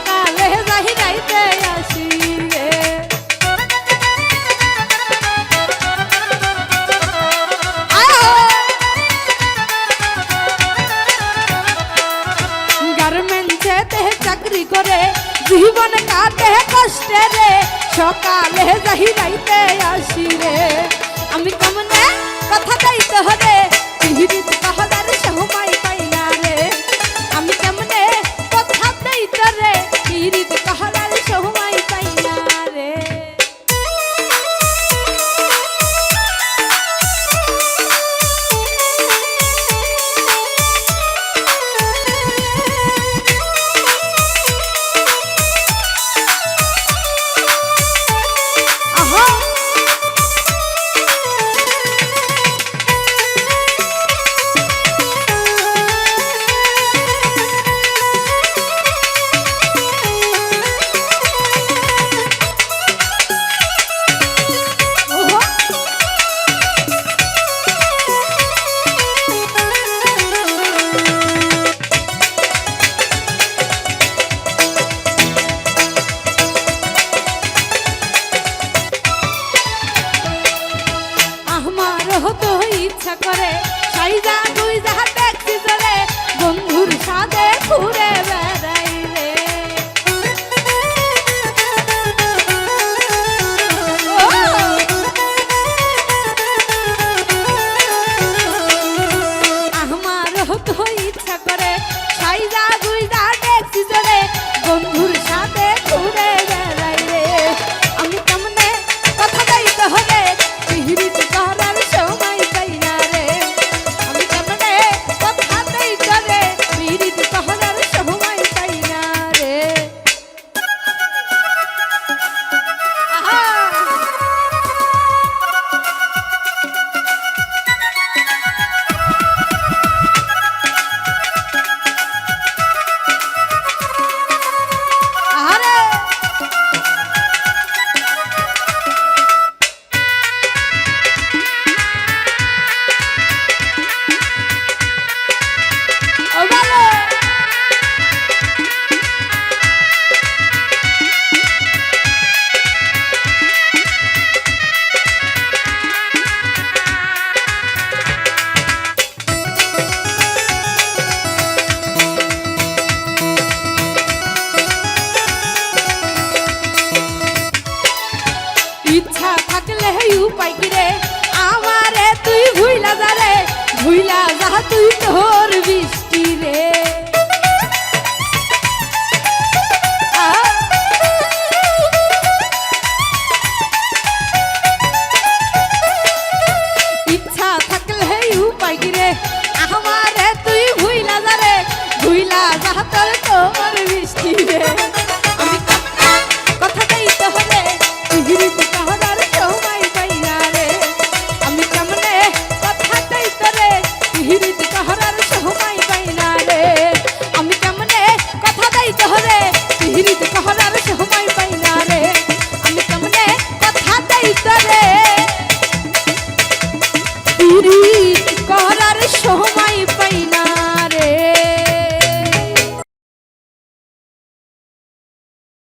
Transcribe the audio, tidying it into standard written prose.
সকালে যাই রাইতে আসি রে। গার্মেন্টসে চাকরি করে জীবন কাটে কষ্টে রে, সকালে যাই রাইতে আসি রে। আমি কেমনে কথা দিতে হবে পিহিরিত কহদার সময় পাই না রে। আমি কেমনে কথা দিতে রে পিহিরিত কহদার সময় পাই না রে। তো ইচ্ছা করে সাইজা দুই যাহা দেখছি চলে বন্ধুর সাথে ঘুরে বেড়াই রে। আমারও তো ইচ্ছা করে সাইজা দুই যাহা দেখছি চলে বন্ধুর সাথে ঘুরে বেড়াই রে। আমি কেমনে কথা দিতে হবে পিহিরিত করার সময় পাই না রে। আমি কেমনে কথা দিতে রে পিহিরিত করার সময় পাই না রে। ইচ্ছা থাকলে উপায় কি রে আমারে তুই ভুইলা যা রে, ভুইলা যা তুই তোর বৃষ্টি রে। ইচ্ছা থাকলে উপায় কি রে আমারে তুই ভুইলা যা রে, ভুইলা যা তোর বৃষ্টি রে। আমি কথা দিতে হবে পিহিরিত কহদার সময় পাই না রে। আমি কেমনে কথা দিতে রে পিহিরিত কহদার সময় পাই না রে। আমি কেমনে কথা দিতে হবে পিহিরিত কহদার সময় পাই না রে। আমি কেমনে কথা দিতে রে পিহিরিত কহদার সময়